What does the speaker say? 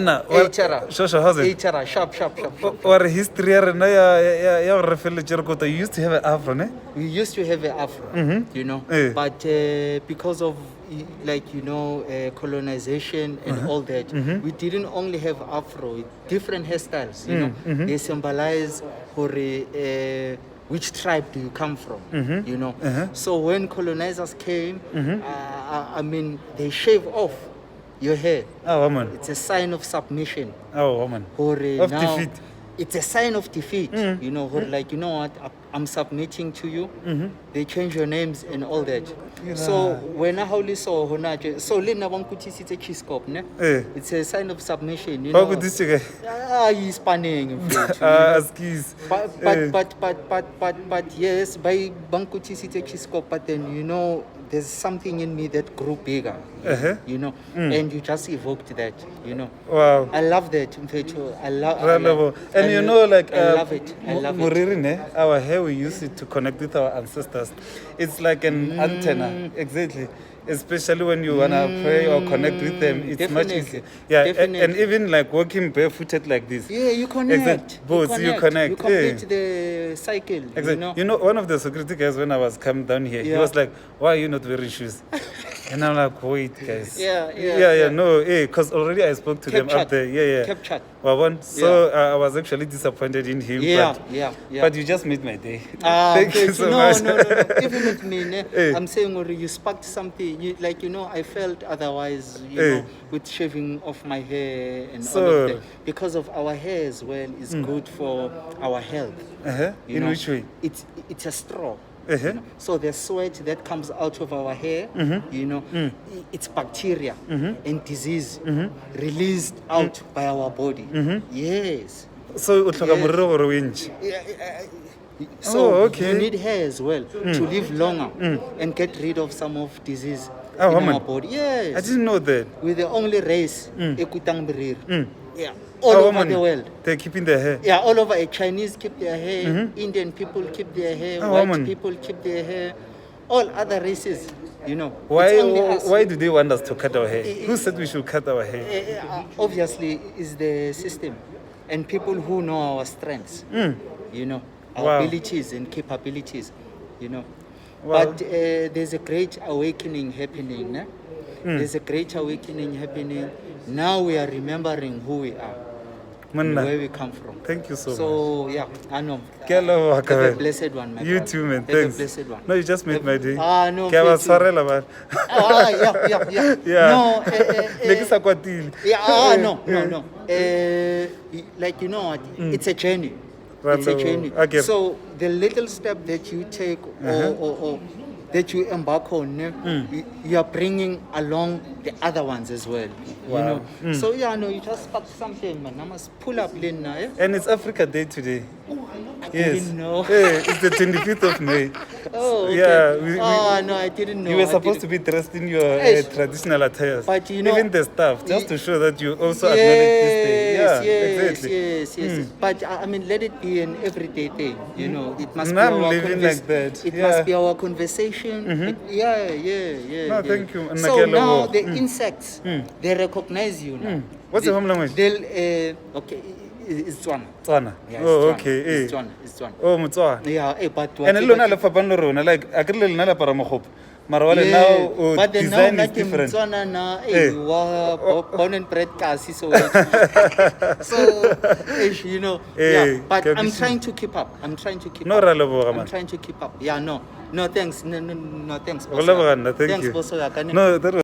Shosho, how's it? Sharp. Or history ya re feletse re you used to have an afro, ne? We used to have an afro, you know, but because of colonization and all that, we didn't only have afro, different hairstyles, you know, they symbolize which tribe do you come from, you know. So when colonizers came, I mean, they shave off your hair. Oh, woman. It's a sign of submission. Oh, woman. Of defeat. It's a sign of defeat, you know, like, you know what, I'm submitting to you. They change your names and all that. So when I only saw Honaje, so Lena Wankutis it's a chiscop, ne? It's a sign of submission, you know. How could this guy? He's panning. But yes, by Bankutis it's a chiscop, but then, you know, there's something in me that grew bigger, you know, and you just evoked that, you know. Wow. I love that, Mfecho. I love and you know, like, I love it. Our hair, we use it to connect with our ancestors. It's like an antenna, exactly. Especially when you want to pray or connect with them, it's much easier. Yeah, and even like walking barefooted like this. Yeah, you connect. Both, you connect. You complete the cycle, exactly. You know, one of the security guys, when I was coming down here, he was like, why are you not wearing shoes? And I'm like, wait, guys. No, because already I spoke to them up there. Captured. So I was actually disappointed in him. But you just made my day. Thank you so much. No. Even with me, I'm saying, you sparked something. I felt otherwise, you know, with shaving off my hair and all of that. Because of our hair as well is good for our health. In which way? It's a straw. You know? So the sweat that comes out of our hair, you know, it's bacteria and disease released out by our body. Yes. So So you need hair as well to live longer and get rid of some of disease in our body. Yes. I didn't know that. We're the only race all over the world. They're keeping their hair. Yeah, all over. Chinese keep their hair, Indian people keep their hair, white people keep their hair, all other races, you know. Why do they want us to cut our hair? Who said we should cut our hair? Obviously, it's the system and people who know our strengths, you know, our abilities and capabilities, you know. But there's a great awakening happening. There's a great awakening happening. Now we are remembering who we are and where we come from. Thank you so much. So, yeah, I know. Have a blessed one, my You too, man. Thanks. Have a blessed one. No, you just made my day. No. Yeah. No. Like, you know what? It's a journey. It's a journey. So the little step that you take or that you embark on, you are bringing along the other ones as well. You know. So you just sparked something, man. I must pull up Lena. And it's Africa Day today. I didn't know. It's the 25th of May. Oh, okay. Yeah. No, I didn't know. You were supposed to be dressed in your traditional attire. But you know, even the staff, just to show that you also acknowledge this day. Yes. But I mean, let it be an everyday thing. You know, it must be our like that. It must be our conversation. No, thank you. So now the insects, they recognize you now. What's the home language? Okay. It's Tswana. Yeah, okay. It's Tswana. Oh, Motswana. Yeah, but and lona le fapana le rona, like a girl na la para mogopo. Mara wale now but the design now is different. Tswana na born and bred kasi so you know. But I'm trying to keep up. I'm trying to keep up. Yeah, no thanks. No thanks. Thank you. Boss. No, that